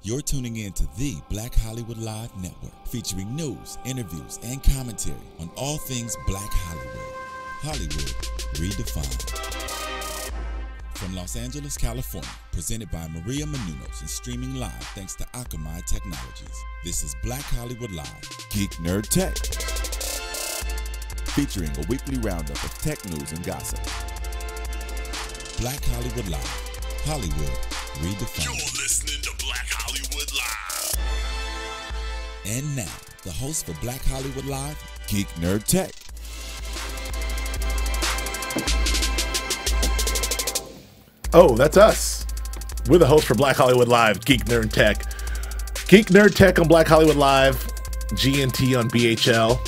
You're tuning in to the Black Hollywood Live Network, featuring news, interviews, and commentary on all things Black Hollywood. Hollywood redefined. From Los Angeles, California, presented by Maria Menounos and streaming live thanks to Akamai Technologies. This is Black Hollywood Live, Geek Nerd Tech, featuring a weekly roundup of tech news and gossip. Black Hollywood Live, Hollywood redefined. You're listening to Black Hollywood Live. And now, the host for Black Hollywood Live, Geek Nerd Tech. Oh, that's us. We're the host for Black Hollywood Live, Geek Nerd Tech. Geek Nerd Tech on Black Hollywood Live, GNT on BHL.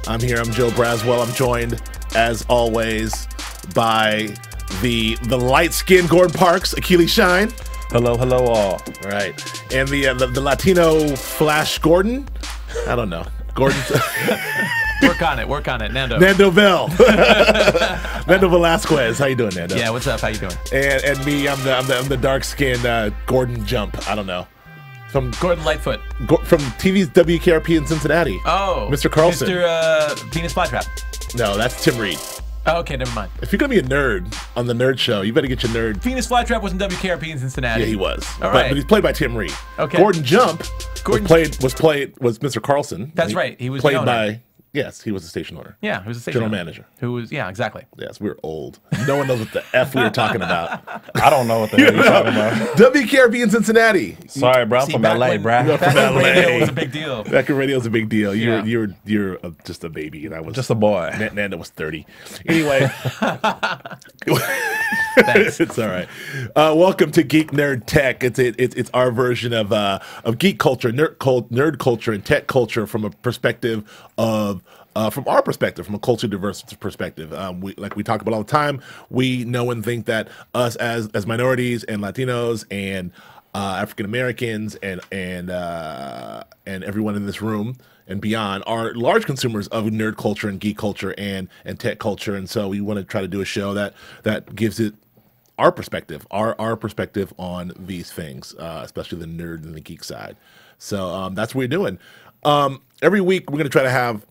I'm here, I'm Joe Braswell. I'm joined, as always, by the light-skinned Gordon Parks, Achilles Shine. Hello, hello all. All right. And the Latino Flash Gordon. I don't know. Gordon. Work on it, Nando. Nando Bell. Nando Velasquez. How you doing, Nando? Yeah, what's up? How you doing? And me, I'm the dark-skinned Gordon Jump. I don't know. From Gordon Lightfoot. From TV's WKRP in Cincinnati. Oh. Mr. Carlson. Mr. Penis Flytrap. No, that's Tim Reed. Oh, okay, never mind. If you're going to be a nerd on the Nerd Show, you better get your nerd. Penis Flytrap was in WKRP in Cincinnati. Yeah, he was. All right. But he's played by Tim Reed. Okay. Gordon Jump was Mr. Carlson. That's right. He was played the owner. by. Yes, he was the station owner. Yeah, he was a station General owner. manager. Who was, yeah, exactly. Yes, we're old. No one knows what the F we were talking about. I don't know what the hell you're talking about. WKRP in Cincinnati. Sorry, bro. I'm from LA, bro. You're from Back when LA. radio was a big deal. Back when radio's a big deal. Yeah. You're just a baby, and I was Just a boy. Nanda was 30. Anyway, Thanks. it's all right. Welcome to Geek Nerd Tech. It's our version of geek culture, nerd culture, and tech culture from a perspective of. From our perspective, from a culturally diverse perspective, we talk about all the time. We know and think that us as minorities and Latinos and African Americans and everyone in this room and beyond are large consumers of nerd culture and geek culture and tech culture, and so we want to try to do a show that gives it our perspective, our perspective on these things, especially the nerd and the geek side. So that's what we're doing. Every week we're going to try to have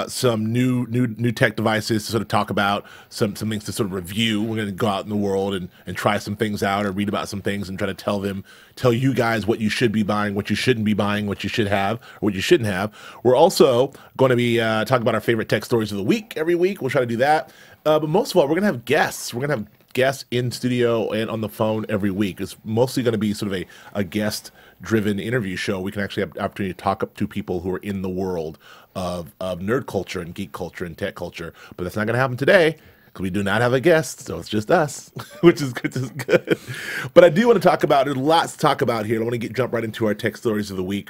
some new tech devices to sort of talk about, some things to sort of review. We're going to go out in the world and try some things out or read about some things and try to tell you guys what you should be buying, what you shouldn't be buying, what you should have, or what you shouldn't have. We're also going to be talking about our favorite tech stories of the week every week. We'll try to do that. But most of all, we're going to have guests. We're going to have guests in studio and on the phone every week. It's mostly going to be sort of a guest-driven interview show. We can actually have the opportunity to talk up to people who are in the world of nerd culture and geek culture and tech culture. But that's not going to happen today because we do not have a guest, so it's just us, which is good. But I do want to talk about, there's lots to talk about here. I want to jump right into our tech stories of the week.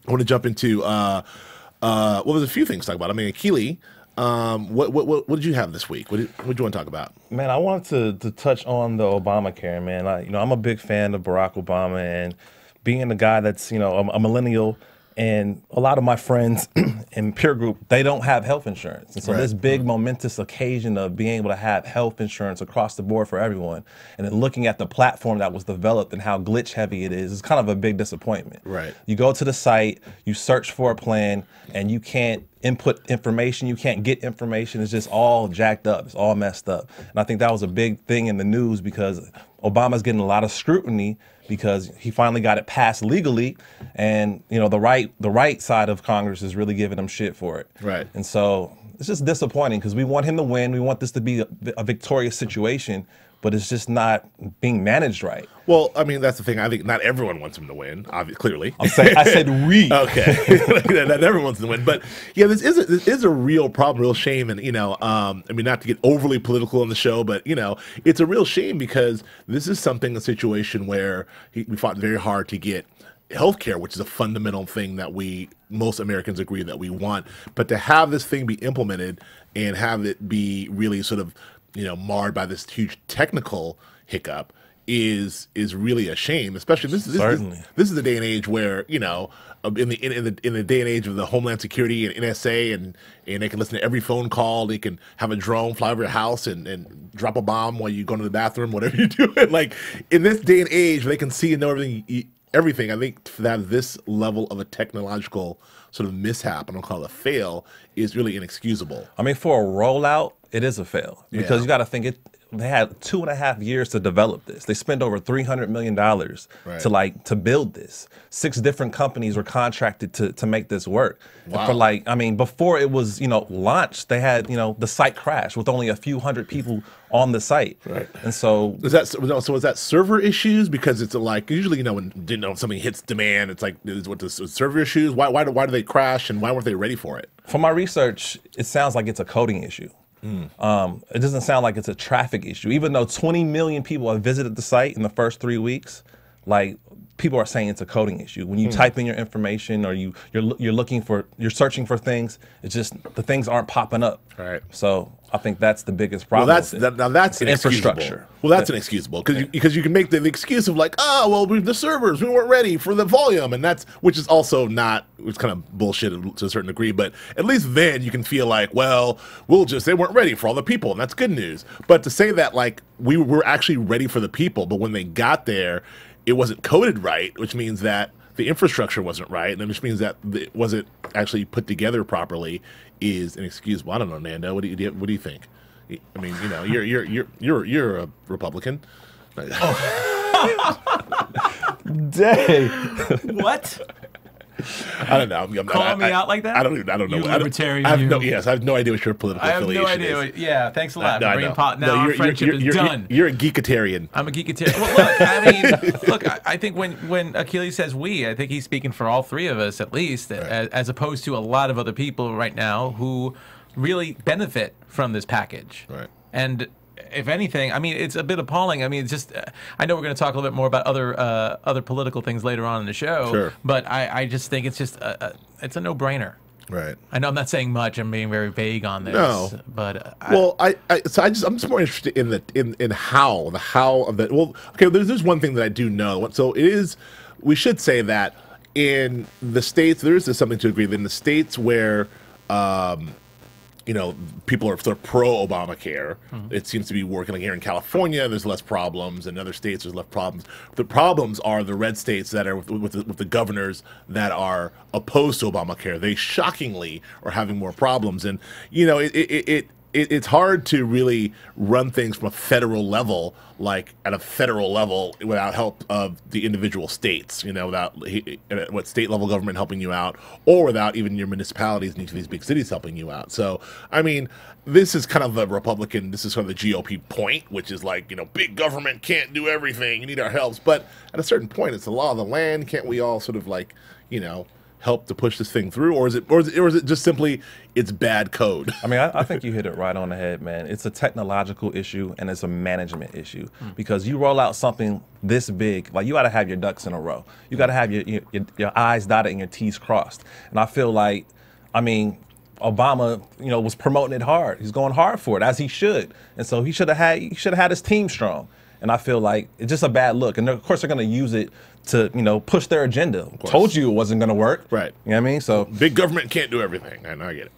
I want to jump into, there's a few things to talk about. I mean, Akili, what did you have this week? What did you want to talk about? Man, I wanted to touch on the Obamacare, man. I'm a big fan of Barack Obama, and being the guy that's, a millennial, and a lot of my friends in peer group, they don't have health insurance. And so this big momentous occasion of being able to have health insurance across the board for everyone, and then looking at the platform that was developed and how glitch heavy it is kind of a big disappointment. Right. You go to the site, you search for a plan, and you can't input information, you can't get information. It's just all jacked up, it's all messed up. And I think that was a big thing in the news because Obama's getting a lot of scrutiny because he finally got it passed legally, and the right side of Congress is really giving him shit for it. Right. And so it's just disappointing because we want him to win. We want this to be a victorious situation, but it's just not being managed right. Well, I mean, that's the thing. I think not everyone wants him to win, clearly. I said we. Okay. Not everyone wants him to win. But yeah, this is a real problem, real shame. And, I mean, not to get overly political on the show, but, it's a real shame because this is a situation where we fought very hard to get healthcare, which is a fundamental thing that most Americans agree that we want. But to have this thing be implemented and have it be really sort of, marred by this huge technical hiccup is really a shame. Especially this is the day and age where in the day and age of the Homeland Security and NSA and they can listen to every phone call. They can have a drone fly over your house and drop a bomb while you go to the bathroom, whatever you're doing. Like in this day and age, they can see and know everything everything, I think that this level of a technological sort of mishap, I don't call it a fail, is really inexcusable. I mean, for a rollout, it is a fail because you got to think they had 2.5 years to develop this. They spent over $300 million to build this. 6 different companies were contracted to make this work. Wow. And for before it was, launched, they had, the site crash with only a few hundred people on the site. Right. And so is that server issues? Because it's like usually, when something hits demand, it's like what the server issues? Why do they crash, and why weren't they ready for it? from my research, it sounds like it's a coding issue. It doesn't sound like it's a traffic issue, even though 20 million people have visited the site in the first 3 weeks. Like, people are saying it's a coding issue. When you type in your information or you're searching for things, it's just the things aren't popping up. Right. So I think that's the biggest problem. Well, that's inexcusable. Infrastructure. Well, that's inexcusable because you can make the excuse of like, oh, well, the servers, we weren't ready for the volume, and which is also not, it's kind of bullshit to a certain degree. But at least then you can feel like, well, they weren't ready for all the people, and that's good news. But to say that like we were actually ready for the people, but when they got there, it wasn't coded right, which means that the infrastructure wasn't right, and which means that it wasn't actually put together properly, is inexcusable. I don't know, Nando. What do you think? I mean, you're a Republican. Dang. What? I don't know. Calling me out like that? I don't know. You libertarian, I have you. no idea what your political I have no affiliation idea. is. Yeah, thanks a lot. No, I Brain know. pot. Now our friendship is done. You're a geekitarian. I'm a geekitarian. Well, look, I think when Achilles says we, I think he's speaking for all three of us at least, as opposed to a lot of other people right now who really benefit from this package. Right. And if anything, I mean, it's a bit appalling. I mean, it's just, I know we're going to talk a little bit more about other political things later on in the show. Sure. But I just think it's just, it's a no-brainer. Right. I know I'm not saying much. I'm being very vague on this. No. But I'm just more interested in how of that. Well, okay. There's one thing that I do know. So it is. We should say that in the states there is something to agree that in the states where people are sort of pro-Obamacare. It seems to be working. Like here in California, there's less problems. In other states, there's less problems. The problems are the red states that are with the governors that are opposed to Obamacare. They shockingly are having more problems. And, it's hard to really run things from a federal level, like at a federal level, without help of the individual states, without what state level government helping you out, or without even your municipalities and each of these big cities helping you out. So, I mean, this is kind of the Republican, this is kind of the GOP point, which is like, big government can't do everything. You need our helps. But at a certain point, it's the law of the land. Can't we all sort of like, help to push this thing through, or is it just simply it's bad code? I mean, I think you hit it right on the head, man. It's a technological issue and it's a management issue because you roll out something this big, like you got to have your ducks in a row. You got to have your I's dotted and your T's crossed. And I feel like, Obama, was promoting it hard. He's going hard for it, as he should. And so he should have had his team strong. And I feel like it's just a bad look. And of course, they're going to use it to, push their agenda. Told you it wasn't going to work. Right. You know what I mean? So big government can't do everything. I get it.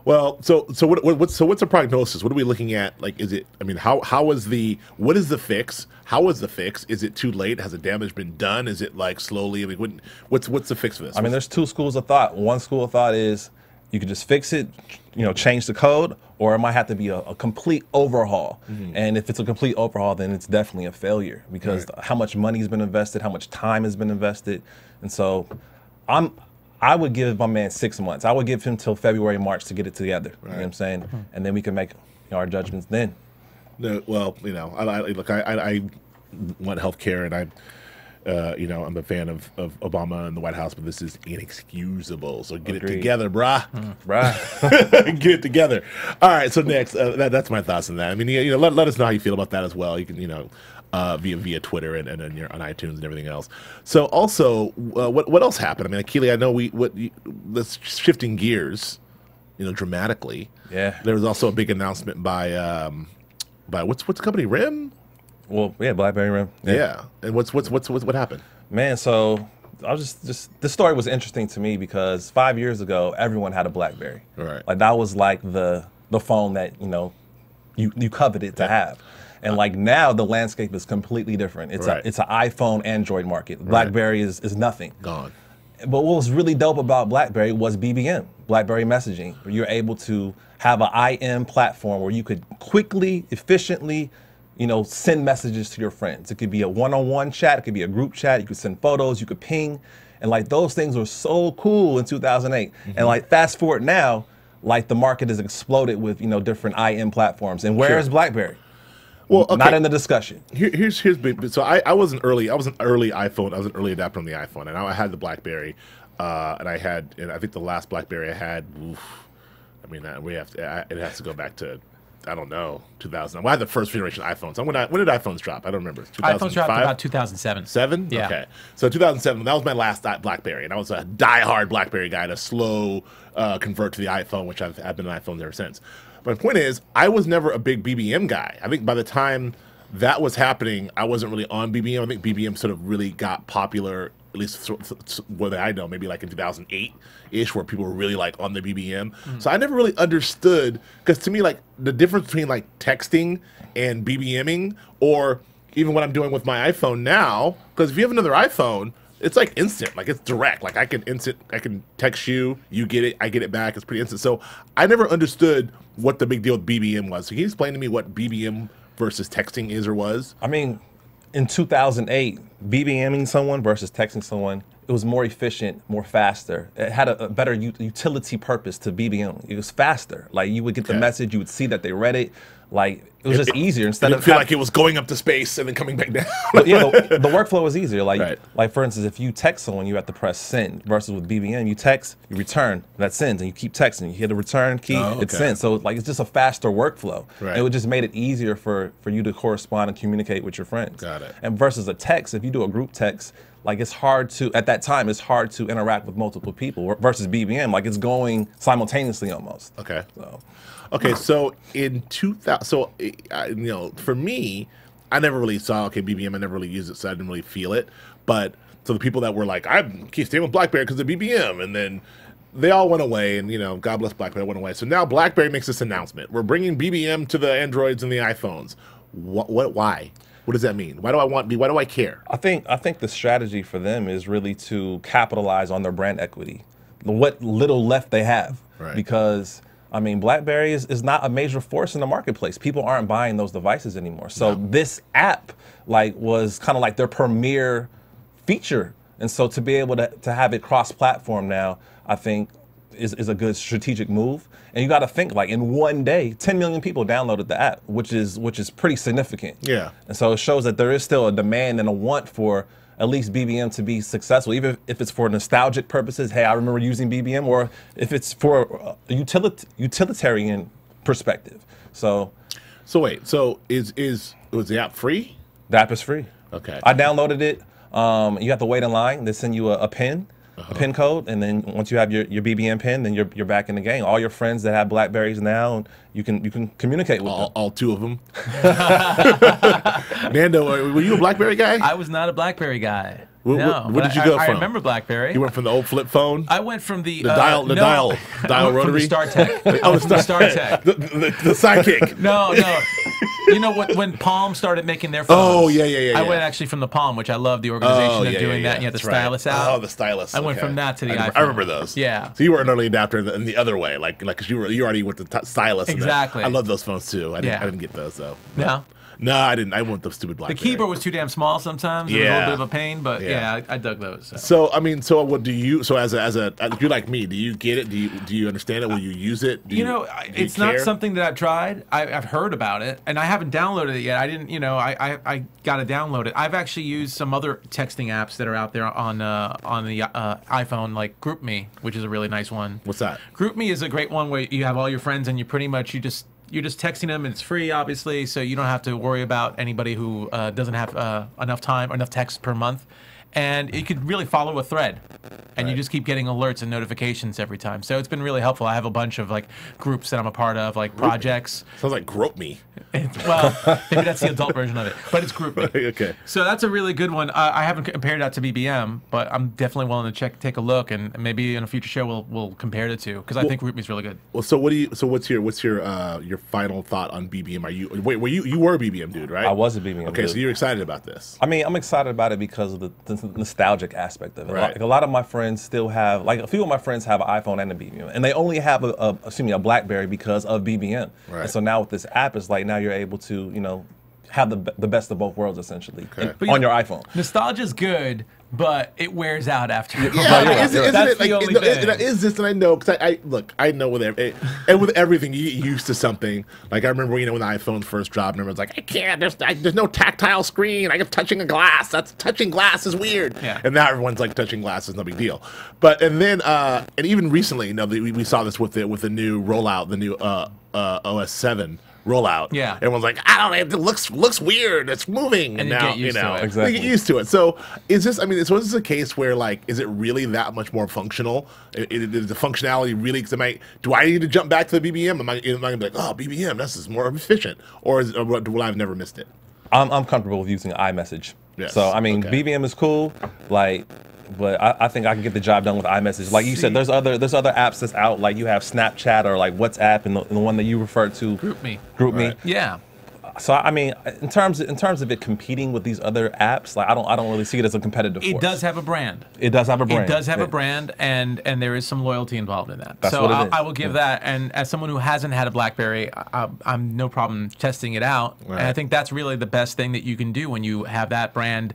Well, so what's the prognosis? What are we looking at? Like, is it? I mean, what is the fix? How is the fix? Is it too late? Has the damage been done? Is it like slowly? I mean, what's the fix for this? I mean, there's 2 schools of thought. One school of thought is you could just fix it, change the code, or it might have to be a complete overhaul. And if it's a complete overhaul, then it's definitely a failure because how much money has been invested, how much time has been invested. And so I would give my man 6 months. I would give him till February, March to get it together. You know what I'm saying? And then we can make our judgments then. No, well, I want healthcare, and I'm a fan of Obama and the White House, but this is inexcusable. So get it together, brah. Get it together. All right. So next, that's my thoughts on that. I mean, let us know how you feel about that as well. You can, via Twitter and on iTunes and everything else. So also, what else happened? I mean, Akili, I know let's shifting gears, dramatically. Yeah. There was also a big announcement by what's the company, RIM? Well, yeah, BlackBerry RIM. Yeah. And what happened? Man, so I was just this story was interesting to me because 5 years ago, everyone had a BlackBerry. Right. Like that was like the phone that you coveted to have. And like now, the landscape is completely different. It's Right. it's an iPhone, Android market. BlackBerry is nothing. Gone. But what was really dope about BlackBerry was BBM, BlackBerry messaging, where you're able to have an IM platform where you could quickly, efficiently, send messages to your friends. It could be a one-on-one chat, it could be a group chat, you could send photos, you could ping, and like those things were so cool in 2008. And like fast forward now, like the market has exploded with different IM platforms. And where is BlackBerry? Well, okay. Not in the discussion. Here's big. So I was an early iPhone. I was an early adapter on the iPhone, and I had the BlackBerry, and I think the last BlackBerry I had. I mean, it has to go back to, I don't know, 2000. I had the first generation iPhones. So when did iPhones drop? I don't remember. iPhones dropped about 2007. 7? Yeah. Okay. So 2007, that was my last BlackBerry, and I was a diehard BlackBerry guy, to slow convert to the iPhone, which I've been an iPhone ever since. My point is, I was never a big BBM guy. I think by the time that was happening, I wasn't really on BBM. I think BBM sort of really got popular, at least what I know, maybe like in 2008-ish, where people were really like on the BBM. So I never really understood, because to me, like the difference between like texting and BBMing, or even what I'm doing with my iPhone now, because if you have another iPhone, it's like instant, like it's direct. Like I can text you, you get it, I get it back. It's pretty instant. So I never understood what the big deal with BBM was. So can you explain to me what BBM versus texting is or was? I mean, in 2008, BBMing someone versus texting someone, it was more efficient, more faster. It had a better utility purpose to BBM. It was faster. Like you would get the message, you would see that they read it. Like it was just easier instead of feel like it was going up to space and then coming back down. The workflow was easier. Right. Like for instance, if you text someone, you have to press send. Versus with BBM, you text, you return, that sends, and you keep texting. You hit the return key, it sends. So like it's just a faster workflow. Right. It would just made it easier for you to correspond and communicate with your friends. Got it. And versus a text, if you do a group text, like it's hard to interact with multiple people. Versus BBM, like it's going simultaneously almost. Okay. So in 2000, for me, I never really saw BBM. I never really used it, so I didn't really feel it. But so the people that were like, I keep staying with BlackBerry because of BBM, and then they all went away, and God bless BlackBerry, went away. So now BlackBerry makes this announcement: we're bringing BBM to the Androids and the iPhones. Why? What does that mean? Why do I care? I think the strategy for them is really to capitalize on their brand equity, what little left they have, Right. Because I mean, BlackBerry is not a major force in the marketplace. People aren't buying those devices anymore. So this app was kind of like their premier feature. And so to be able to have it cross-platform now, I think is a good strategic move. And you got to think, like in one day, 10 million people downloaded the app, which is pretty significant. Yeah. And so it shows that there is still a demand and a want for at least BBM to be successful, even if it's for nostalgic purposes. Hey, I remember using BBM, or if it's for a utilitarian perspective. So wait. So was the app free? the app is free. Okay. I downloaded it. You have to wait in line. They send you a pin. A pin code, and then once you have your BBM pin, then you're back in the game. All your friends that have BlackBerries now, you can communicate with them. All two of them. Nando, were you a BlackBerry guy? I was not a BlackBerry guy. What did you go I from? remember BlackBerry. You went from the old flip phone? I went from the dial I went rotary? from the StarTech. Oh, the StarTech. The sidekick. No. You know when Palm started making their phones? Oh, yeah. I went actually from the Palm, which I love the organization of doing that. And you had the That's right. stylus out. Oh, the stylus. I went okay. from that to the iPhone. I remember those. Yeah. So you were an early adapter in the other way, like because you already went the stylus. Exactly. I love those phones too. I Yeah. didn't get those though. No. No, I didn't. I want the stupid The BlackBerry. keyboard was too damn small sometimes. It was a little bit of a pain, but yeah, I dug those. So. So I mean, so what do you? So as you're like me, do you get it? Do you understand it? Will you use it? It's not something that I've tried. I've heard about it, and I haven't downloaded it yet. I didn't, I got to download it. I've actually used some other texting apps that are out there on the iPhone, like GroupMe, which is a really nice one. What's that? GroupMe is a great one where you have all your friends, and you're just texting them, and it's free, obviously, so you don't have to worry about anybody who doesn't have enough time or enough text per month. and it could really follow a thread, and you just keep getting alerts and notifications every time. So it's been really helpful. I have a bunch of like groups that I'm a part of, like projects. Sounds like Grope Me. Well, maybe that's the adult version of it, but it's GroupMe. Okay. So that's a really good one. I haven't compared that to BBM, but I'm definitely willing to take a look, and maybe in a future show we'll compare the two because I think GroupMe is really good. Well, so what's your final thought on BBM? Are you you were a BBM dude, right? I was a BBM Okay, dude. so you're excited about this. I mean, I'm excited about it because of the nostalgic aspect of it. Right. Like, a lot of my friends still have, like a few of my friends have an iPhone and a BBM, and they only have a BlackBerry because of BBM. Right. And so now with this app, it's like now you're able to, have the best of both worlds essentially on your iPhone. Nostalgia's good, but it wears out after. Yeah, isn't That's it? the Like, only no, thing. it is this, and I know because I know with and with everything you get used to something. Like I remember, when the iPhone first dropped, and everyone's like, I can't. There's no tactile screen. I'm touching a glass. Touching glass is weird. Yeah. And now everyone's like, touching glass is no big deal. But and even recently, we saw this with the new rollout, the new OS 7 rollout. Yeah. Everyone's like, I don't know, it looks weird. It's moving. And you now get used to it. Exactly. they get used to it. So is this? I mean, so is this a case where like, is it really that much more functional? Is the functionality really? Because do I need to jump back to the BBM? Am I gonna be like, oh, BBM, this is more efficient, or will I've never missed it? I'm comfortable with using iMessage. Yes, So I mean, okay. BBM is cool, but I think I can get the job done with iMessage. Like you said, there's other apps that's out. Like you have Snapchat or like WhatsApp, and the one that you referred to, GroupMe. GroupMe. Right. Yeah. So I mean, in terms of it competing with these other apps, like I don't really see it as a competitive force. It does have a brand. It does have a brand. It does have Yeah. a brand, and there is some loyalty involved in that. That's so what it is. I will give that. And as someone who hasn't had a BlackBerry, I'm no problem testing it out. Right. And I think that's really the best thing that you can do when you have that brand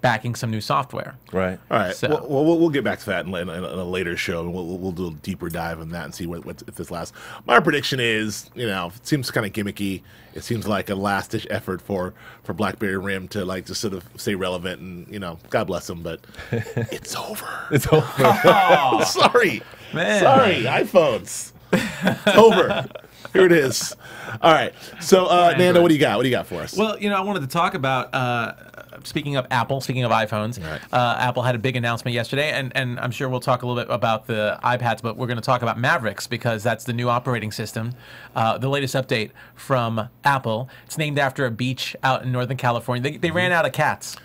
backing some new software. Right. All right. So- Well, we'll get back to that in a later show. We'll do a deeper dive on that and see if this lasts. My prediction is, it seems kind of gimmicky. It seems like a last-ditch effort for BlackBerry RIM to like just sort of stay relevant, and God bless them, but it's over. It's over. Sorry, Man. sorry, iPhones. It's over. Here it is. All right. So, Nando, what do you got? What do you got for us? Well, I wanted to talk about, speaking of Apple, speaking of iPhones, Right. Apple had a big announcement yesterday, and I'm sure we'll talk a little bit about the iPads, but we're going to talk about Mavericks because that's the new operating system, the latest update from Apple. It's named after a beach out in Northern California. They ran out of cats.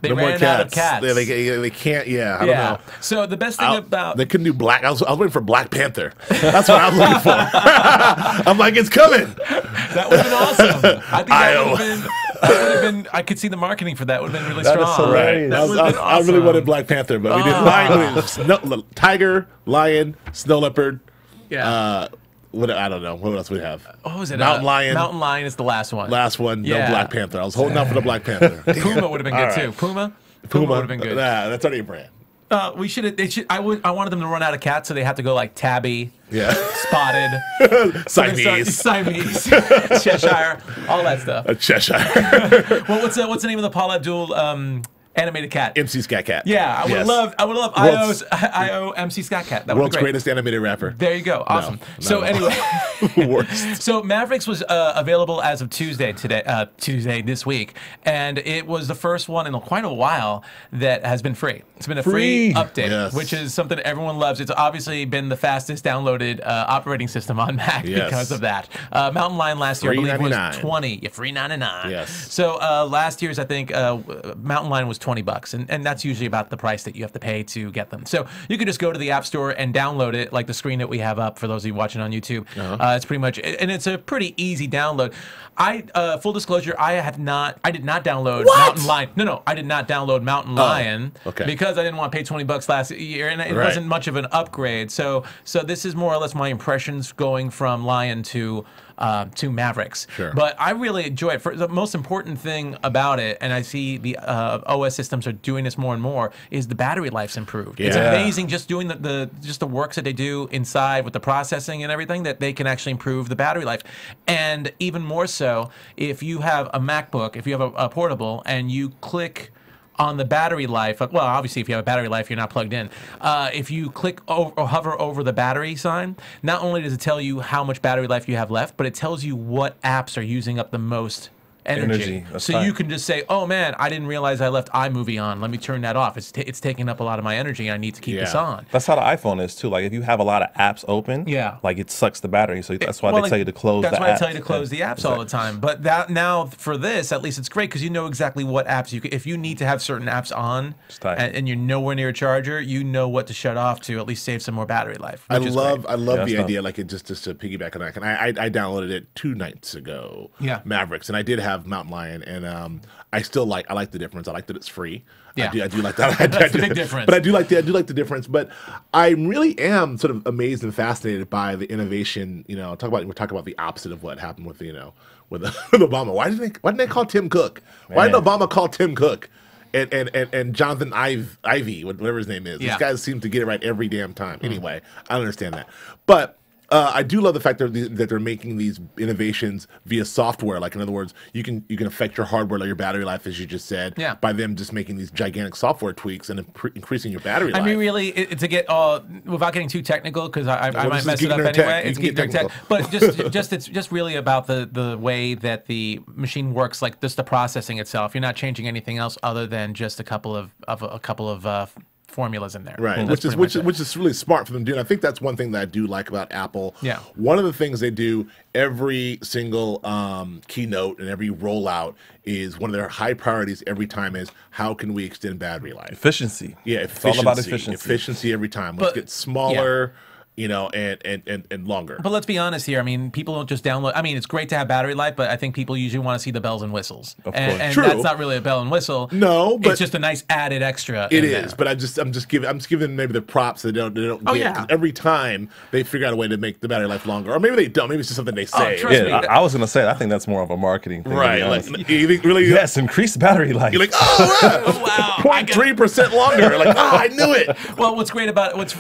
They no more ran cats. out of cats. They can't. Yeah, I don't know. So the best thing about They couldn't do Black. I was waiting for Black Panther. That's what I was looking for. I'm like, it's coming. that would have been awesome. I think that Io. would have been. I could see the marketing for that would have been really That is strong. hilarious. That would have been I really awesome. wanted Black Panther, but we did tiger, lion, snow leopard. Yeah. I don't know. What else we have? What was it? Mountain lion. Mountain lion is the last one. Last one. Yeah. No Black Panther. I was holding out for the Black Panther. Puma would have been good All right. too. Puma would have been good. Nah, that's already a brand. We should. They should. I wanted them to run out of cats, so they have to go like tabby, Yeah. spotted, Siamese. Siamese, Cheshire, all that stuff. Cheshire. Well, what's the name of the Paul Abdul animated cat? MC Scat Cat. Yeah, I would Yes. love World's- IO MC Scat Cat. That would World's be great. greatest animated rapper. There you go. Awesome. not So at all. anyway, Worst. so Mavericks was available as of Tuesday this week, and it was the first one in quite a while that has been free. It's been a free update, Yes. which is something everyone loves. It's obviously been the fastest downloaded operating system on Mac Yes. because of that. Mountain Lion last year, I believe, was $3.99. 20. Yeah, $3.99. Yes. So last year's, I think, Mountain Lion was $20, and that's usually about the price that you have to pay to get them. So you could just go to the App Store and download it, like the screen that we have up for those of you watching on YouTube. It's pretty much, and it's a pretty easy download. Full disclosure, I did not download Mountain Lion. No, I did not download Mountain Lion okay. because I didn't want to pay $20 last year, and it Right. wasn't much of an upgrade. So this is more or less my impressions going from Lion to Mavericks. Sure. But I really enjoy it. The most important thing about it, and I see the OS systems are doing this more and more, is the battery life's improved. It's Yeah. amazing just doing just the works that they do inside with the processing and everything, that they can actually improve the battery life. And even more so, if you have a MacBook, if you have a portable, and you click on the battery life, well, obviously, if you have a battery life, you're not plugged in. If you click or hover over the battery sign, not only does it tell you how much battery life you have left, but it tells you what apps are using up the most energy. That's So tight. you can just say, oh man, I didn't realize I left iMovie on. Let me turn that off. It's taking up a lot of my energy. I need to keep this on. That's how the iPhone is too. Like if you have a lot of apps open, like it sucks the battery. So that's why they tell you to close the apps. That's why I tell you to close the apps all the time. But that now for this, at least it's great because you know exactly what apps if you need to have certain apps on and you're nowhere near a charger, you know what to shut off to at least save some more battery life. I love the idea, like it just to piggyback on that. And I downloaded it 2 nights ago. Yeah. Mavericks, and I did have Mountain Lion, and I like the difference. I like that it's free. Yeah. I do like that. That's a big difference. But I do like the difference. But I really am sort of amazed and fascinated by the innovation. You know, we're talking about the opposite of what happened with with Obama. Why didn't they call Tim Cook? Why didn't Obama call Tim Cook? And Jonathan Ivey, whatever his name is. Yeah. These guys seem to get it right every damn time. Anyway, I don't understand that. But I do love the fact that they're making these innovations via software. Like, in other words, you can affect your hardware, like your battery life, as you just said, by them just making these gigantic software tweaks and increasing your battery life. I mean, really, to get without getting too technical, because I might mess it up anyway. It's Geek Nerd Tech, but it's just really about the way that the machine works, like just the processing itself. You're not changing anything else other than just a couple of formulas in there, right? Which is really smart for them to do. And I think that's one thing that I do like about Apple. Yeah, one of the things they do every single keynote and every rollout is one of their high priorities every time is how can we extend battery life? Efficiency. Yeah, efficiency. It's all about efficiency. Efficiency every time. Let's get smaller. And longer. But let's be honest here. I mean, people don't just download. I mean, it's great to have battery life, but I think people usually want to see the bells and whistles. Of course. And True. that's not really a bell and whistle. No, but it's just a nice added extra. It is, but I'm just giving them maybe the props they don't get. Yeah. Every time they figure out a way to make the battery life longer, or maybe they don't. Maybe it's just something they say. Trust me. I was gonna say I think that's more of a marketing thing. Right. Like, you think really? Yes, increase battery life. You're like, oh, wow, 0.3% longer. Like, I knew it. Well, what's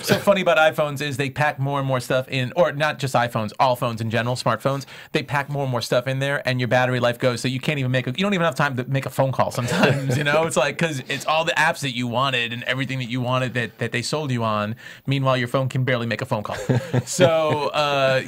so funny about iPhones is they pack more and more stuff in, or not just iPhones, all phones in general, smartphones. They pack more and more stuff in there, and your battery life goes so you can't even you don't even have time to make a phone call sometimes. It's like because it's all the apps that you wanted and everything that you wanted that they sold you on. Meanwhile, your phone can barely make a phone call. So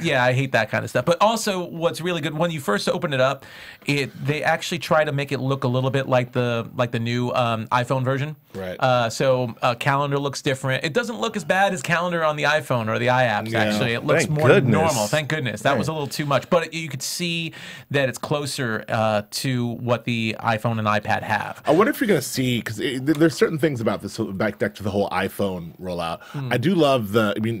yeah, I hate that kind of stuff. But also, what's really good when you first open it up, they actually try to make it look a little bit like the new iPhone version. Right. So Calendar looks different. It doesn't look as bad as Calendar on the iPhone or the iApps. Actually, it looks more normal. Thank goodness. That was a little too much, but you could see that it's closer to what the iPhone and iPad have. I wonder if you're going to see, because there's certain things about this, back to the whole iPhone rollout. I do love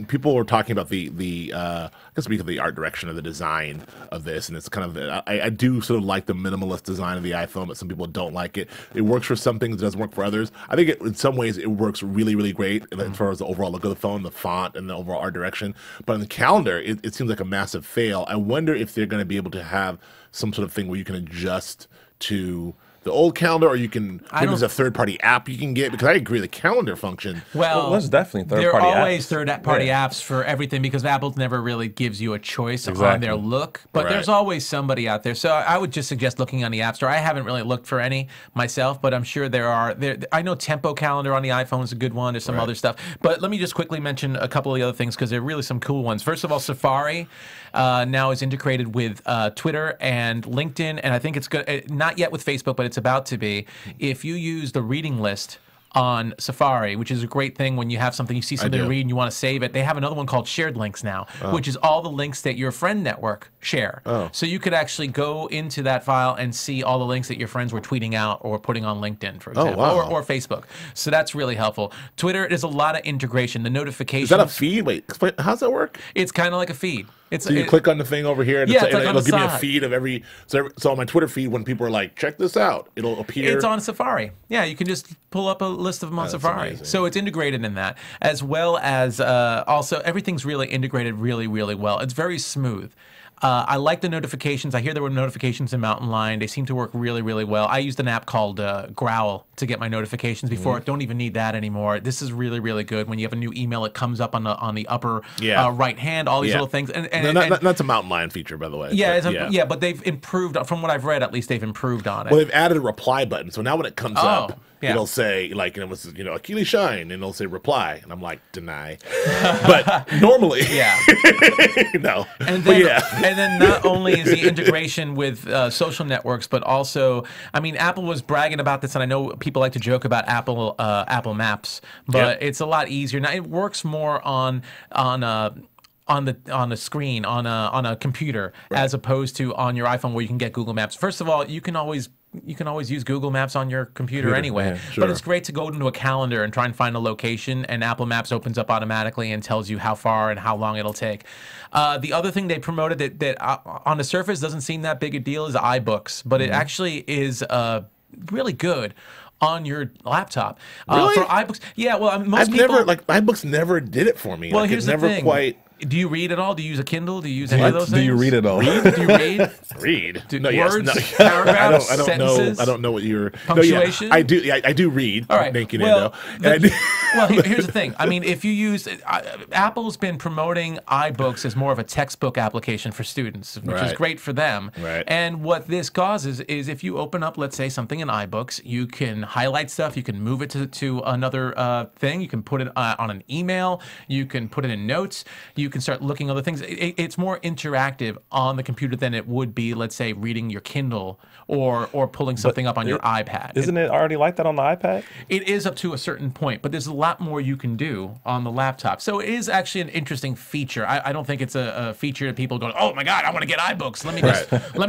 people were talking about I guess because of the art direction of the design of this, and it's kind of, I do sort of like the minimalist design of the iPhone, but some people don't like it. It works for some things, it doesn't work for others. I think in some ways it works really, really great as far as the overall look of the phone, the font, and the overall art direction. But on the calendar, it seems like a massive fail. I wonder if they're going to be able to have some sort of thing where you can adjust to the old calendar, or you can maybe there's a third-party app you can get, because I agree the calendar function. Well, there's definitely third-party apps. There are always third-party apps for everything, because Apple never really gives you a choice on their look. But there's always somebody out there. So I would just suggest looking on the App Store. I haven't really looked for any myself, but I'm sure there are. I know Tempo Calendar on the iPhone is a good one. There's some other stuff. But let me just quickly mention a couple of the other things, because there are really some cool ones. First of all, Safari now is integrated with Twitter and LinkedIn, and I think it's good. Not yet with Facebook, but it's about to be. If you use the reading list on Safari, which is a great thing when you have something, you see something to read and you want to save it. They have another one called Shared Links now, which is all the links that your friend network share. So you could actually go into that file and see all the links that your friends were tweeting out or putting on LinkedIn, for example, or Facebook. So that's really helpful. Twitter, there's a lot of integration. The notifications. Is that a feed? Wait, explain, how's that work? It's kind of like a feed. So you click on the thing over here, and it'll give me a feed of every. So on my Twitter feed, when people are like, "Check this out," it'll appear. It's on Safari. Yeah, you can just pull up a list of them on Safari. Amazing. So it's integrated in that, as well as also everything's really integrated really, really well. It's very smooth. I like the notifications. I hear there were notifications in Mountain Lion. They seem to work really, really well. I used an app called Growl to get my notifications before. Don't even need that anymore. This is really, really good. When you have a new email, it comes up on the upper right hand. All these little things. And that's a Mountain Lion feature, by the way. Yeah, but they've improved. From what I've read, at least they've improved on it. Well, they've added a reply button, so now when it comes up, Yeah. it'll say like, and it was Achilles Shine, and it'll say reply, and I'm like deny. But normally, Yeah. no. And But then, and then not only is the integration with social networks, but also, I mean, Apple was bragging about this, and I know people like to joke about Apple Maps, but it's a lot easier now. It works more on the screen on a computer as opposed to on your iPhone where you can get Google Maps. First of all, you can always use Google Maps on your computer anyway. Yeah, sure. But it's great to go into a calendar and try and find a location, and Apple Maps opens up automatically and tells you how far and how long it'll take. The other thing they promoted that on the surface doesn't seem that big a deal is iBooks, but it actually is really good on your laptop. Really? For iBooks, yeah. Well, I mean, most I've people never iBooks never did it for me. Well, like, here's it never the thing. quite. Do you read at all? Do you use a Kindle? Do you use any of those things? Do you read it all? Do you read? Read. Words, Yes, paragraphs, I don't sentences, know. I don't know what you're punctuation? No, yeah, I do. Yeah, I do read. All right. Naked Well, Endo. here's the thing. I mean, if you use Apple's been promoting iBooks as more of a textbook application for students, which is Right. great for them. Right. And what this causes is if you open up, let's say, something in iBooks, you can highlight stuff, you can move it to another thing, you can put it on an email, you can put it in notes, you can start looking at other things. It's more interactive on the computer than it would be, let's say, reading your Kindle or pulling something up on your iPad. Isn't it already like that on the iPad? It is up to a certain point, but there's a lot more you can do on the laptop. So it is actually an interesting feature. I don't think it's a feature that people go, oh my God, I want to get iBooks. Let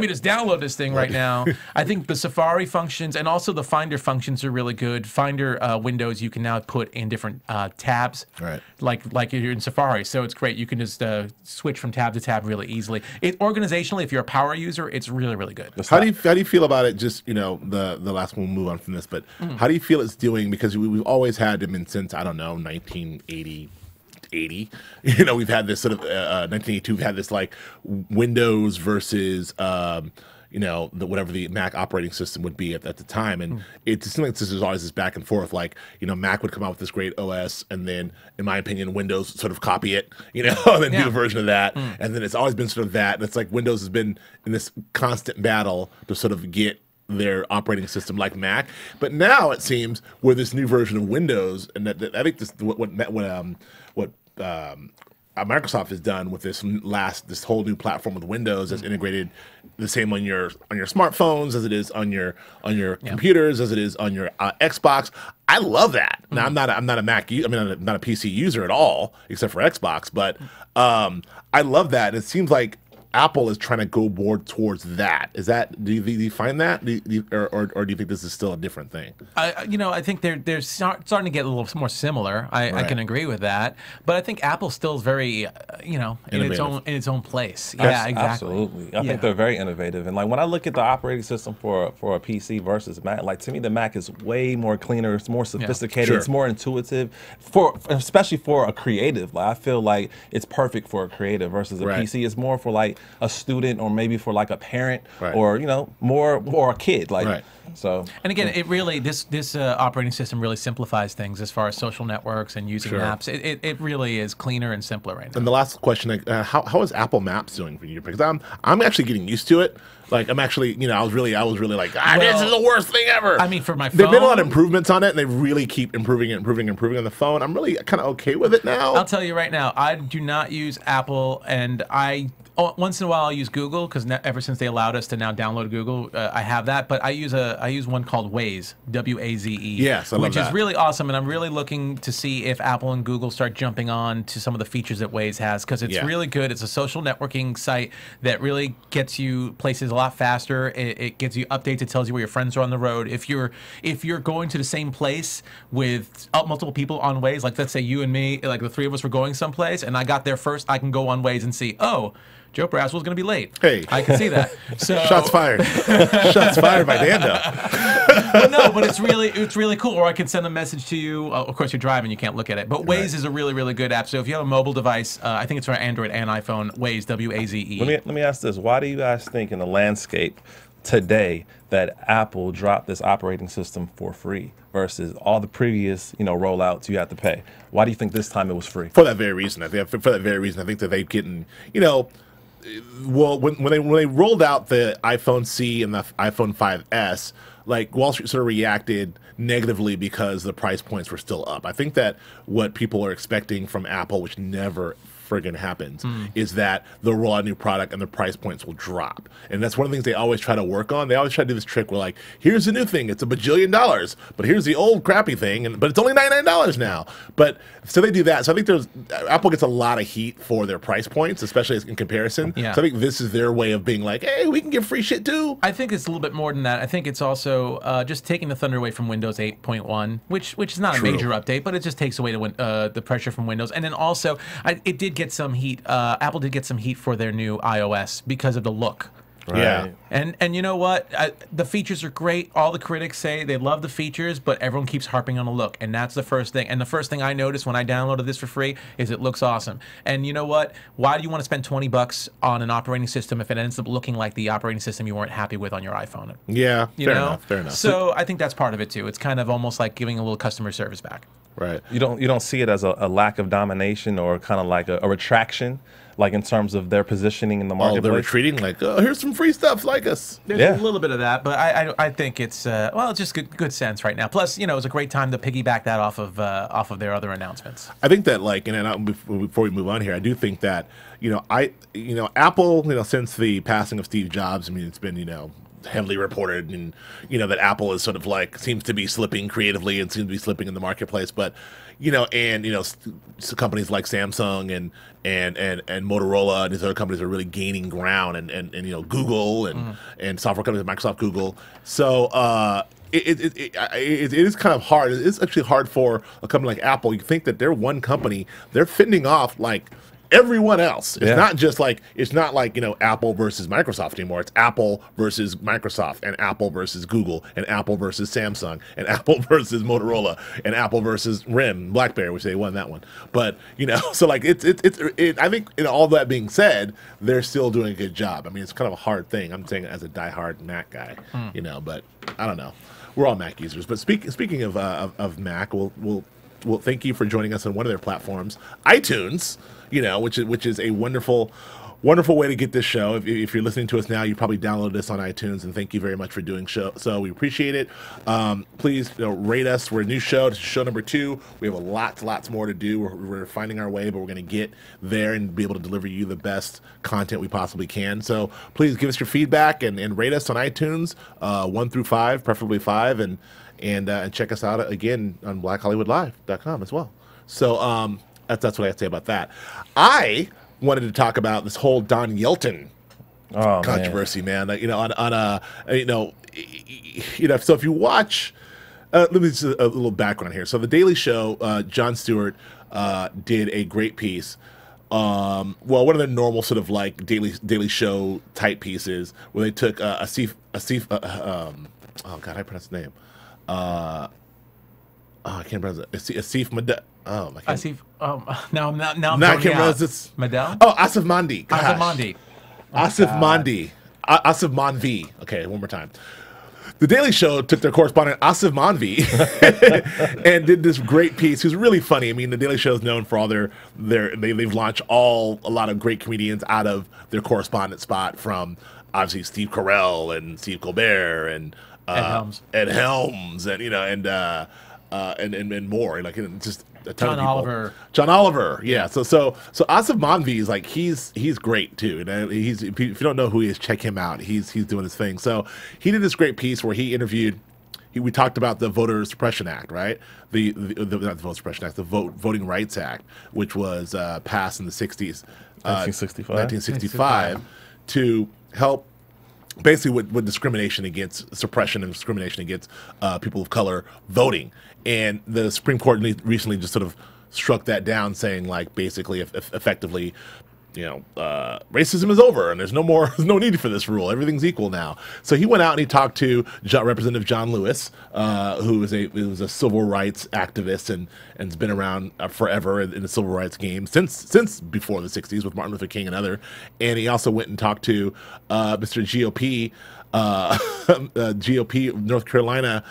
me just download this thing right now. I think the Safari functions and also the Finder functions are really good. Finder windows you can now put in different tabs, Right. like you're in Safari. So it's great. You can just switch from tab to tab really easily. Organizationally, if you're a power user, it's really, really good. How do you feel about it? Just the last one, we'll move on from this, but how do you feel it's doing? Because we've always had them in since 1980. We've had this sort of 1982. We've had this like Windows versus whatever the Mac operating system would be at the time, and it seems like there's always this back and forth. Like Mac would come out with this great OS, and then, in my opinion, Windows sort of copy it, and then do a version of that, and then it's always been sort of that. And it's like Windows has been in this constant battle to sort of get their operating system like Mac, but now it seems with this new version of Windows, and that I think this what Microsoft has done with this whole new platform with Windows that's integrated the same on your smartphones as it is on your computers, as it is on your Xbox. I love that. Now I'm not a Mac. I'm not a PC user at all, except for Xbox. But I love that. And it seems like Apple is trying to go more towards that. Is that? Do you find that, or do you think this is still a different thing? I think they're starting to get a little more similar. I can agree with that, but I think Apple still is very, in its own place. Yeah, exactly. Absolutely. I think they're very innovative. And like when I look at the operating system for a PC versus Mac, like to me the Mac is way more cleaner. It's more sophisticated. Sure. It's more intuitive especially for a creative. Like I feel like it's perfect for a creative versus a PC is more for like a student or maybe for like a parent or more or a kid so. And again, it really this operating system really simplifies things as far as social networks and using maps. It really is cleaner and simpler right now. And the last question, how is Apple Maps doing for you? Because I'm actually getting used to it. Like I'm actually, I was really like, this is the worst thing ever. I mean, for my phone, they've made a lot of improvements on it, and they really keep improving on the phone. I'm really kind of okay with it now. I'll tell you right now, I do not use Apple, and once in a while I'll use Google because ever since they allowed us to now download Google, I have that. But I use one called Waze, WAZE. Yes, I love which that. is really awesome, and I'm really looking to see if Apple and Google start jumping on to some of the features that Waze has because it's really good. It's a social networking site that really gets you places a lot faster. It gives you updates. It tells you where your friends are on the road. If you're going to the same place with multiple people on Waze, like let's say you and me, like the three of us were going someplace, and I got there first, I can go on Waze and see, Joe Braswell's going to be late. Hey. I can see that. So Shots fired. Shots fired by Dando. but it's really cool. Or I can send a message to you. Of course, you're driving, you can't look at it. But Waze is a really, really good app. So if you have a mobile device, I think it's for Android and iPhone, Waze, WAZE. Let me ask this. Why do you guys think in the landscape today that Apple dropped this operating system for free versus all the previous, rollouts you had to pay? Why do you think this time it was free? For that very reason. I think that they've getting, well, when they rolled out the iPhone C and the iPhone 5S, like Wall Street sort of reacted negatively because the price points were still up. I think that what people are expecting from Apple, which never friggin' happens, is that they'll roll out a new product and the price points will drop. And that's one of the things they always try to work on. They always try to do this trick where, like, here's the new thing, it's $1 bajillion, but here's the old crappy thing, but it's only $99 now. But so they do that. So I think Apple gets a lot of heat for their price points, especially in comparison. Yeah. So I think this is their way of being like, hey, we can give free shit too. I think it's a little bit more than that. I think it's also just taking the thunder away from Windows 8.1, which is not True. a major update, but it just takes away the pressure from Windows. And then also, it did get some heat. Apple did get some heat for their new iOS because of the look. Right. Yeah. And you know what? The features are great. All the critics say they love the features, but everyone keeps harping on the look. And that's the first thing. And the first thing I noticed when I downloaded this for free is it looks awesome. And you know what? Why do you want to spend $20 on an operating system if it ends up looking like the operating system you weren't happy with on your iPhone? Yeah, You fair know? enough, fair enough. So I think that's part of it too. It's kind of almost like giving a little customer service back. Right. You don't see it as a lack of domination or kind of like a retraction, like in terms of their positioning in the Oh, marketplace. they're retreating like, oh, here's some free stuff, like us. There's Yeah. a little bit of that, but I think it's it's just good sense right now. Plus, it was a great time to piggyback that off of their other announcements. I think that, like, before we move on here, I do think that, Apple, since the passing of Steve Jobs, I mean, it's been, heavily reported, and that Apple is sort of like seems to be slipping creatively and seems to be slipping in the marketplace. But companies like Samsung and Motorola and these other companies are really gaining ground, and Google and software companies like Microsoft, Google. So it is kind of hard. It's actually hard for a company like Apple. You think that they're one company, they're fending off like everyone else. It's not like Apple versus Microsoft anymore. It's Apple versus Microsoft, and Apple versus Google, and Apple versus Samsung, and Apple versus Motorola, and Apple versus RIM, BlackBerry, which they won that one. But so like it's I think all that being said, they're still doing a good job. I mean, it's kind of a hard thing. I'm saying it as a diehard Mac guy, but I don't know. We're all Mac users. But speaking of Mac, we'll thank you for joining us on one of their platforms, iTunes. Which is a wonderful way to get this show. If you're listening to us now, you probably downloaded this on iTunes, and thank you very much for doing so. We appreciate it. Please rate us. We're a new show. This is show number 2. We have lots more to do. We're finding our way, but we're going to get there and be able to deliver you the best content we possibly can. So please give us your feedback and rate us on iTunes, 1 through 5, preferably 5, and check us out again on BlackHollywoodLive.com as well. So that's what I have to say about that. I wanted to talk about this whole Don Yelton controversy, man. So if you watch, let me just a little background here. So the Daily Show, Jon Stewart did a great piece. One of the normal sort of like Daily Show type pieces where they took Asif. Oh God, I pronounce his name. I can't pronounce it. Asif Madel. Oh, I can't. Asif. Now I'm I can't pronounce this. Madel. Oh, Asif Mandi. Gosh. Asif Mandi. Asif Mandi. Asif Manvi. Okay, one more time. The Daily Show took their correspondent Asif Manvi and did this great piece. He was really funny. I mean, the Daily Show is known for all they've launched a lot of great comedians out of their correspondent spot, from obviously Steve Carell and Steve Colbert and Ed Helms, and more, like just a ton of people. John Oliver, yeah. So Asif Manvi is like he's great too, and if you don't know who he is, check him out. He's doing his thing. So he did this great piece where he interviewed. We talked about the Voter Suppression Act, right? Not the Voter Suppression Act, the Voting Rights Act, which was passed in the 60s, 1965, to help. Basically, with discrimination against suppression and discrimination against people of color voting, and the Supreme Court recently just sort of struck that down, saying like basically, effectively, racism is over and there's no need for this rule. Everything's equal now. So he went out and he talked to Representative John Lewis, who was a civil rights activist and has been around forever in the civil rights game since before the 60s with Martin Luther King and other. And he also went and talked to Mr. GOP North Carolina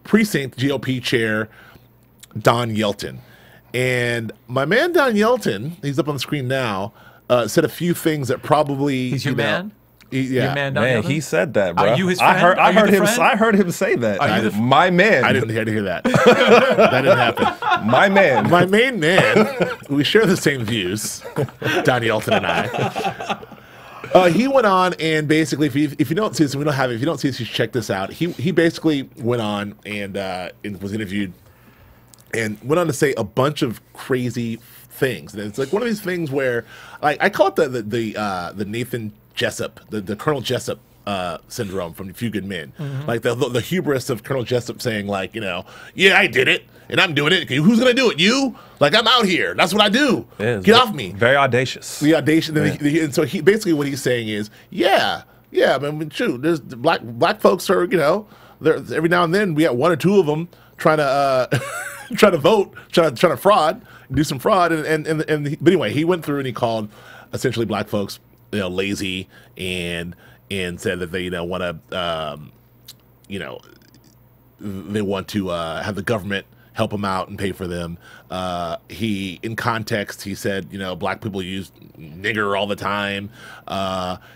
precinct GOP chair Don Yelton. And my man Don Yelton, he's up on the screen now, said a few things that probably... He's your man? Your man, Donnie Man, Elton? he said that, bro. Are you his friend? I Are you the heard him. friend? I heard him say that. Are you My man. I didn't hear that. That didn't happen. My man. My main man, we share the same views, Donnie Elton and I. He went on and basically, if you don't see this, we don't have it. If you don't see this, you should check this out. He basically went on and was interviewed and went on to say a bunch of crazy things. And it's like one of these things where, like, I call it the Nathan Jessup, the Colonel Jessup syndrome from A Few Good Men. Like the hubris of Colonel Jessup saying, like, yeah, I did it and I'm doing it. Okay, who's gonna do it? You? Like, I'm out here. That's what I do. Get off me. Very audacious. The audacious. And so he basically what he's saying is, yeah. I mean, shoot, there's black folks are, there every now and then we got one or two of them trying to trying to vote, trying to fraud, do some fraud, but anyway, he went through and he called essentially black folks, lazy, and said that they want to, they want to have the government help them out and pay for them. He, in context, he said, black people use nigger all the time.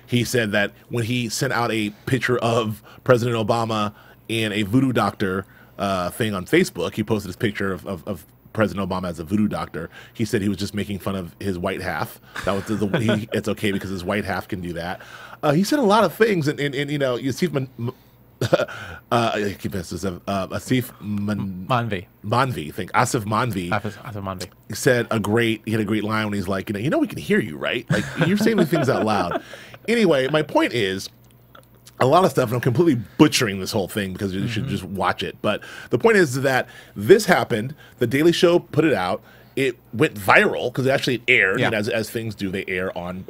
He said that when he sent out a picture of President Obama and a voodoo doctor thing on Facebook, he posted this picture of President Obama as a voodoo doctor. He said he was just making fun of his white half. That was it's okay because his white half can do that. He said a lot of things, and you see I keep Asif Manvi. He said he had a great line when he's like, we can hear you, right? Like, you're saying these things out loud. Anyway, my point is, a lot of stuff, and I'm completely butchering this whole thing because you should just watch it. But the point is that this happened. The Daily Show put it out. It went viral because it actually aired, and as things do, they air on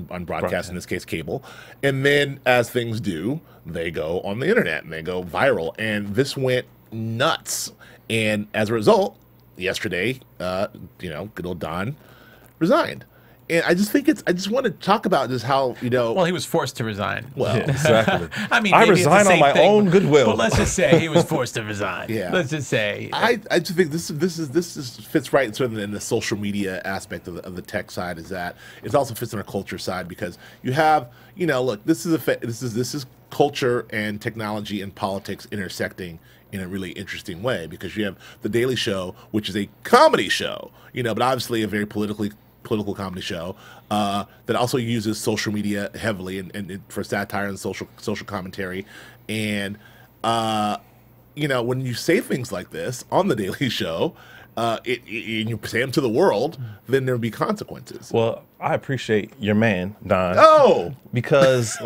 on broadcast, in this case cable, and then as things do, they go on the internet and they go viral, and this went nuts. And as a result, yesterday, good old Don resigned. And I just think I just want to talk about just how, Well, he was forced to resign. Well, exactly. I mean, I maybe it's the resign on same my thing, own goodwill. But let's just say he was forced to resign. Yeah. Let's just say. I just think this fits right sort of in the social media aspect of the tech side. Is that it also fits in our culture side because you have, look, this is culture and technology and politics intersecting in a really interesting way because you have the Daily Show, which is a comedy show, but obviously a very political comedy show that also uses social media heavily and for satire and social commentary. And when you say things like this on the Daily Show, and you say them to the world, then there'll be consequences. Well, I appreciate your man, Don. Oh, because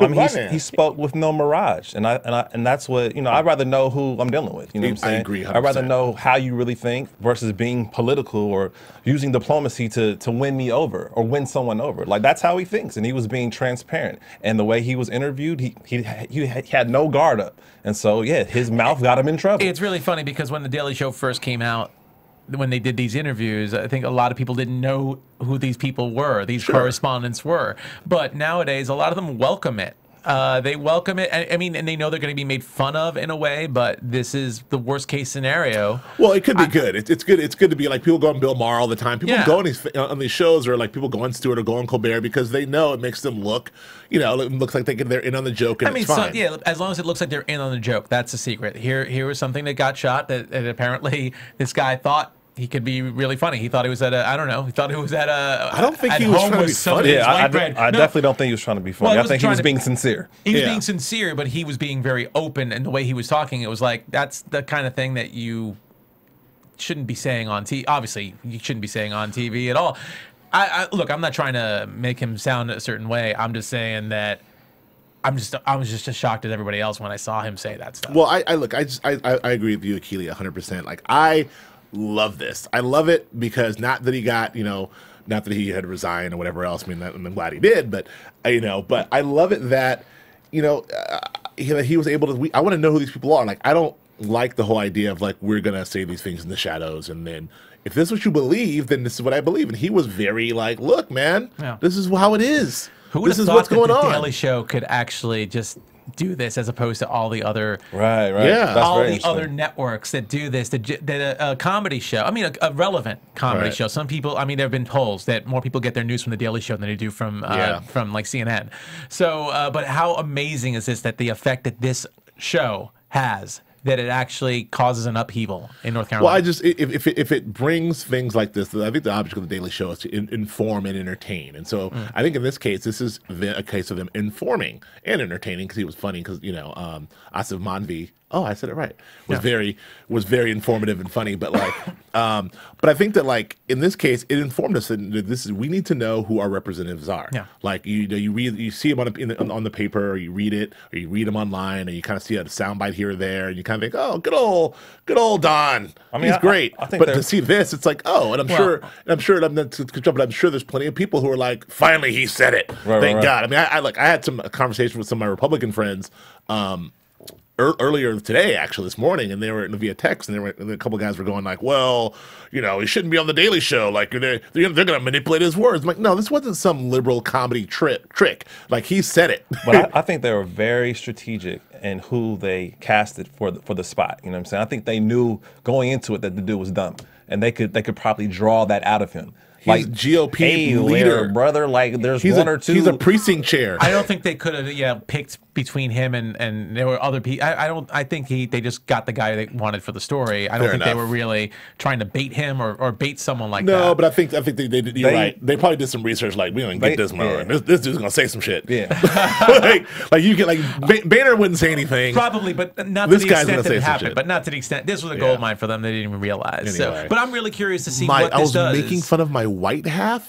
he spoke with no mirage, and that's what I'd rather know who I'm dealing with. You know what I'm saying? I agree. 100%. I'd rather know how you really think versus being political or using diplomacy to win me over or win someone over. Like that's how he thinks, and he was being transparent. And the way he was interviewed, he had no guard up, and so his mouth got him in trouble. It's really funny because when the Daily Show first came out, when they did these interviews, I think a lot of people didn't know who these people were, these correspondents were. But nowadays, a lot of them welcome it. They welcome it. I mean, and they know they're going to be made fun of in a way, but this is the worst case scenario. Well, it could be good. It's good. It's good to be like people go on Bill Maher all the time. People go on these shows, or like people go on Stewart or go on Colbert because they know it makes them look, it looks like they're in on the joke, and it's fine. As long as it looks like they're in on the joke, that's the secret. Here was something that got shot that apparently this guy thought he could be really funny. He thought he was at I don't know. He thought it was at a. I don't think he was trying to be funny. Yeah, I definitely don't think he was trying to be funny. Well, I think he was being sincere. He was being sincere, but he was being very open, and the way he was talking, it was like that's the kind of thing that you shouldn't be saying on TV. Obviously, you shouldn't be saying on TV at all. Look, I'm not trying to make him sound a certain way. I'm just saying that. I was just as shocked as everybody else when I saw him say that stuff. Well, I agree with you, Akili, 100%. Like I love this. I love it because not that he got, not that he had resigned or whatever else. I mean, I'm glad he did, but but I love it that, he was able to. I want to know who these people are. Like, I don't like the whole idea of like we're gonna say these things in the shadows, and then if this is what you believe, then this is what I believe. And he was very like, look, man, this is how it is. Who would this have is thought what's that going the on. Daily Show could actually just do this as opposed to all the other Right. Yeah. That's all very the interesting. other networks that do this, that a comedy show. I mean, a relevant comedy Right. show. Some people, I mean, there have been polls that more people get their news from the Daily Show than they do from like CNN. So, but how amazing is this, that the effect that this show has, that it actually causes an upheaval in North Carolina? Well, I just if it brings things like this, I think the object of the Daily Show is to inform and entertain, and so I think in this case, this is a case of them informing and entertaining, because he was funny, because Asif Manvi. Oh, I said it right. Was very informative and funny, but like, but I think that like in this case, it informed us that we need to know who our representatives are. Yeah. Like you see them on the paper, or you read it, or you read them online, or you kind of see a soundbite here or there, and you kind of think, oh, good old Don. I mean, he's great. I think but to see this, it's like, oh, and I'm sure there's plenty of people who are like, finally he said it. Thank God. I mean, I had some conversation with some of my Republican friends. Earlier today, actually, this morning, and they were via text, and a couple of guys were going like, "Well, he shouldn't be on the Daily Show. Like they're going to manipulate his words." I'm like, no, this wasn't some liberal comedy trick. Like he said it. But I think they were very strategic in who they casted for the spot. You know what I'm saying? I think they knew going into it that the dude was dumb, and they could probably draw that out of him. He's GOP leader, brother. Like there's he's one or two. He's a precinct chair. I don't think they could have picked between him and there were other people. I think they just got the guy they wanted for the story. I don't think they were really trying to bait him or bait someone like that. No, but I think you're right. They probably did some research. Like we don't get this man. This dude's gonna say some shit. Yeah. like you get Boehner wouldn't say anything. Probably, but not This to the guy's extent gonna that say it some happened. shit. But not to the extent. This was a gold mine for them. They didn't even realize. Anyway. So, but I'm really curious to see I what this was does. making fun of my white half.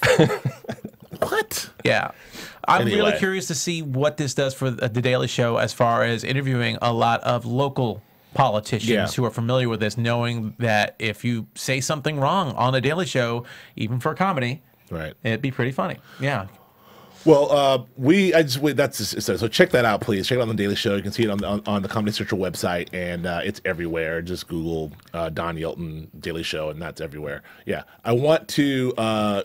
What? Yeah. I'm really Anyway. curious to see what this does for the Daily Show as far as interviewing a lot of local politicians who are familiar with this, knowing that if you say something wrong on the Daily Show, even for comedy, Right. it'd be pretty funny. Yeah. Well, so check that out, please. Check it out on the Daily Show. You can see it on the Comedy Central website, and it's everywhere. Just Google Don Yelton Daily Show, and that's everywhere. Yeah, I want to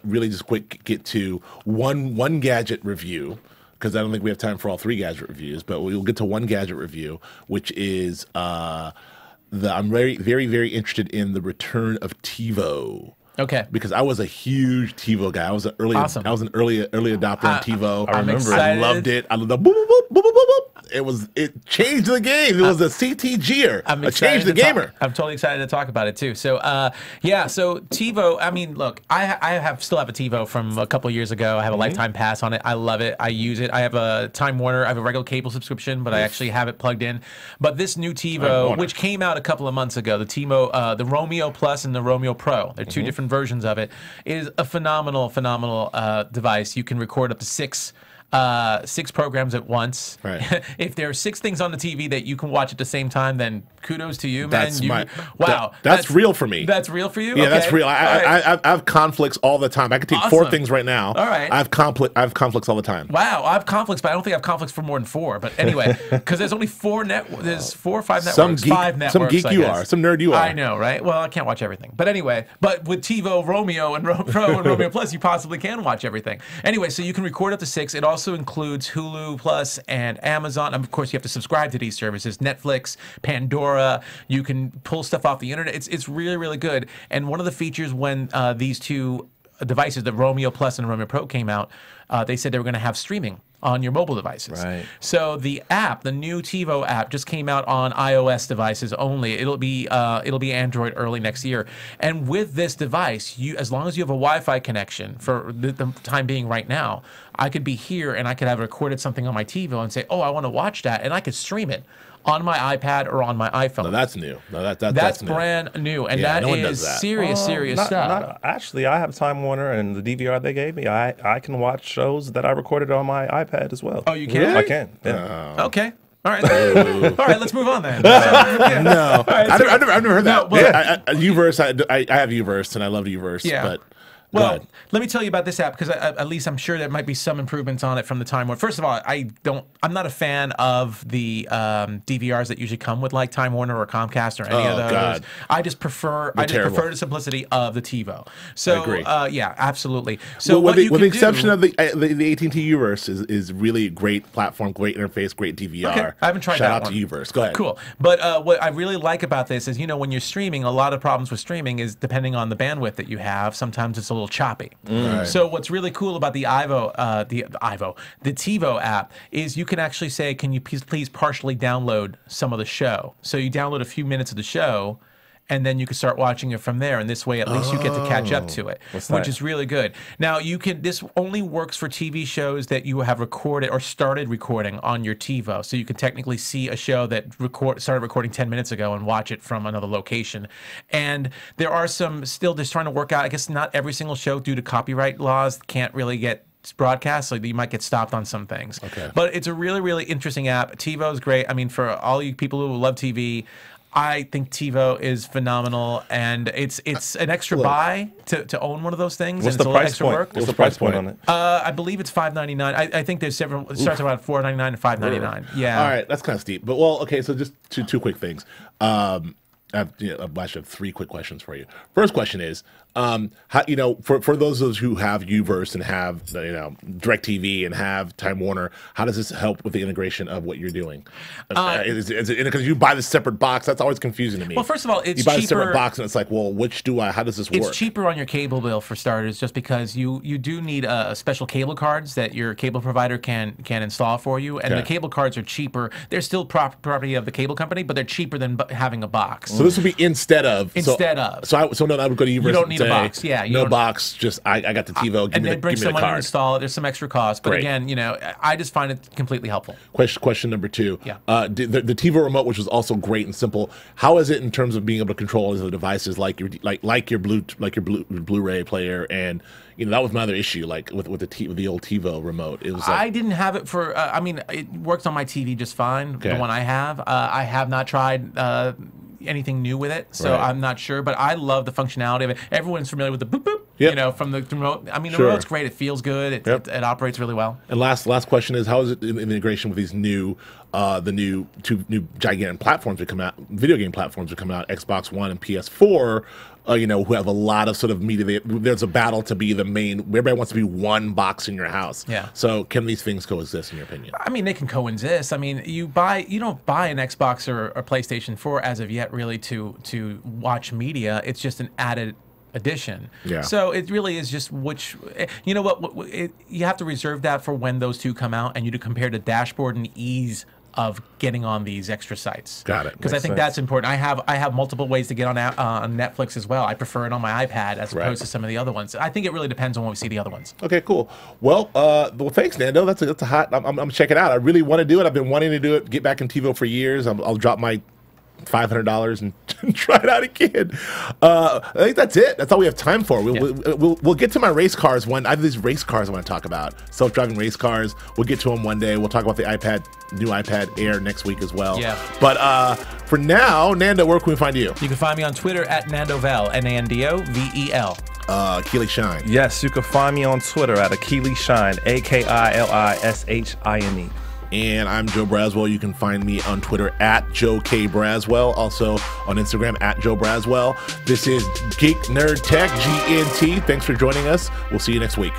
really just quick get to one gadget review, because I don't think we have time for all 3 gadget reviews, but we'll get to one gadget review, which is I'm very, very, very interested in the return of TiVo. Okay. Because I was a huge TiVo guy. I was an early adopter on TiVo. I'm I excited. loved it. I loved the boop, boop, boop, boop, boop, boop. It changed the game. It was a CTGer. It changed the gamer. I'm totally excited to talk about it too. So, so TiVo. I mean, look, I still have a TiVo from a couple of years ago. I have a lifetime pass on it. I love it. I use it. I have a Time Warner. I have a regular cable subscription, but I actually have it plugged in. But this new TiVo, which came out a couple of months ago, the Romeo Plus and the Romeo Pro, they're 2 different versions of it, is a phenomenal device. You can record up to 6 programs at once. Right. If there are 6 things on the TV that you can watch at the same time, then kudos to you, That's man. wow. That's real for me. That's real for you? Yeah, Okay. that's real. Right. I have conflicts all the time. I could take 4 Awesome. things right now. All right. I have conflicts all the time. Wow, I have conflicts, but I don't think I have conflicts for more than 4. But anyway, because there's only 4 there's 4 or 5 networks. Some geek, 5 networks. some geek I you guess. are. Some nerd you are. I know, right? Well, I can't watch everything. But anyway, with TiVo, Romeo, and Pro and Romeo Plus, you possibly can watch everything. Anyway, so you can record up to 6. It also includes Hulu Plus and Amazon. Of course, you have to subscribe to these services. Netflix, Pandora. You can pull stuff off the internet. It's really, really good. And one of the features when these 2 devices, the Romeo Plus and Romeo Pro, came out, they said they were going to have streaming on your mobile devices. Right. So the new TiVo app just came out on iOS devices only. It'll be Android early next year. And with this device, as long as you have a Wi-Fi connection for the time being right now, I could be here and I could have recorded something on my TiVo and say, oh, I want to watch that, and I could stream it on my iPad or on my iPhone. No, that's new. No, that's new. brand new, and Yeah, that no one is does that. serious stuff. Actually, I have Time Warner, and the DVR they gave me, I can watch shows that I recorded on my iPad as well. Oh, you can? I can. Yeah. Okay. All right. All right. Let's move on then. No, right, I've never heard that. No, well, Uverse, I have Uverse, and I love Uverse. Yeah. But Well, ahead. let me tell you about this app because at least I'm sure there might be some improvements on it from the Time Warner. First of all, I'm not a fan of the DVRs that usually come with like Time Warner or Comcast or any of those. God. I just prefer the simplicity of the TiVo. So I agree. Yeah, absolutely. So with what the exception of the AT&T Uverse is really a great platform, great interface, great DVR. Okay, I haven't tried Shout that out one. to Uverse. Go ahead. Cool. But what I really like about this is, when you're streaming, a lot of problems with streaming is depending on the bandwidth that you have. Sometimes it's a little choppy. Right. So what's really cool about the TiVo app is you can actually say, can you please partially download some of the show? So you download a few minutes of the show, and then you can start watching it from there. And this way, at least you get to catch up to it, which is really good. Now, this only works for TV shows that you have recorded or started recording on your TiVo. So you can technically see a show that started recording 10 minutes ago and watch it from another location. And there are some still just trying to work out. I guess not every single show due to copyright laws can't really get broadcast, so you might get stopped on some things. Okay. But it's a really, really interesting app. TiVo is great. I mean, for all you people who love TV, I think TiVo is phenomenal, and it's an extra buy to own one of those things. What's and the it's a little price extra point? work. What's the price point on it? I believe it's $5.99. I think there's several. It starts around $4.99 and $5.99. Yeah. All right, that's kind of steep. But okay. So just two quick things. I have three quick questions for you. First question is, how, for those of us who have Uverse and have DirecTV and have Time Warner, how does this help with the integration of what you're doing? Is it because you buy the separate box? That's always confusing to me. Well, first of all, it's you buy cheaper. a separate box and it's like, well, which do I? How does this work? It's cheaper on your cable bill for starters, just because you do need special cable cards that your cable provider can install for you, and the cable cards are cheaper. They're still property of the cable company, but they're cheaper than having a box. So this would be instead of. So no, I would go to Uverse. You don't need a box. Yeah, no box. Just I got the TiVo. And then bring give me the someone to card. install it. There's some extra cost, but Great. again, I just find it completely helpful. Question number two. Yeah. The TiVo remote, which was also great and simple. How is it in terms of being able to control other devices like your Blu-ray player? And that was my other issue, like with the old TiVo remote. It was like, I didn't have it for. It works on my TV just fine. Okay. The one I have. I have not tried anything new with it, so Right. I'm not sure. But I love the functionality of it. Everyone's familiar with the boop boop. Yep. From the remote. I mean, the Sure. remote's great. It feels good. It operates really well. And last question is, how is it in integration with these two new gigantic platforms that come out, video game platforms that come out, Xbox One and PS4, who have a lot of sort of media. There's a battle to be the main. Everybody wants to be one box in your house. Yeah. So can these things coexist, in your opinion? I mean, they can coexist. I mean, you don't buy an Xbox or PlayStation 4 as of yet, really, to watch media. It's just an added addition. Yeah. So it really is just you have to reserve that for when those two come out, and you to compare the dashboard and ease of getting on these extra sites. Got it. Because I think that's important. I have multiple ways to get on Netflix as well. I prefer it on my iPad as opposed to some of the other ones. I think it really depends on when we see the other ones. Okay, cool. Well, thanks, Nando. That's a hot. I'm checking it out. I really want to do it. I've been wanting to do it. Get back in TiVo for years. I'll drop my $500 and try it out again. I think that's it. That's all we have time for. We'll get to my race cars I have these race cars I want to talk about. Self-driving race cars. We'll get to them one day. We'll talk about the new iPad Air next week as well. Yeah. But for now, Nando, where can we find you? You can find me on Twitter at NandoVel, NandoVel. Keely Shine. Yes, you can find me on Twitter at Akili Shine, AKILISHINE. And I'm Joe Braswell. You can find me on Twitter at Joe K. Braswell. Also on Instagram at Joe Braswell. This is Geek Nerd Tech, GNT. Thanks for joining us. We'll see you next week.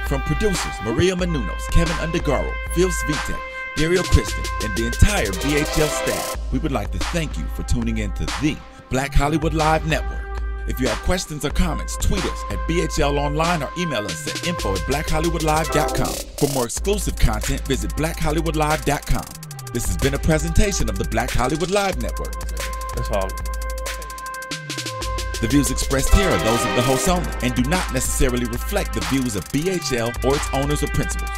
From producers Maria Menounos, Kevin Undergaro, Phil Svitek, Dario Kristen, and the entire BHL staff, we would like to thank you for tuning in to the Black Hollywood Live Network. If you have questions or comments, tweet us at BHL Online or email us at info@blackhollywoodlive.com. For more exclusive content, visit blackhollywoodlive.com. This has been a presentation of the Black Hollywood Live Network. That's all. The views expressed here are those of the host only and do not necessarily reflect the views of BHL or its owners or principals.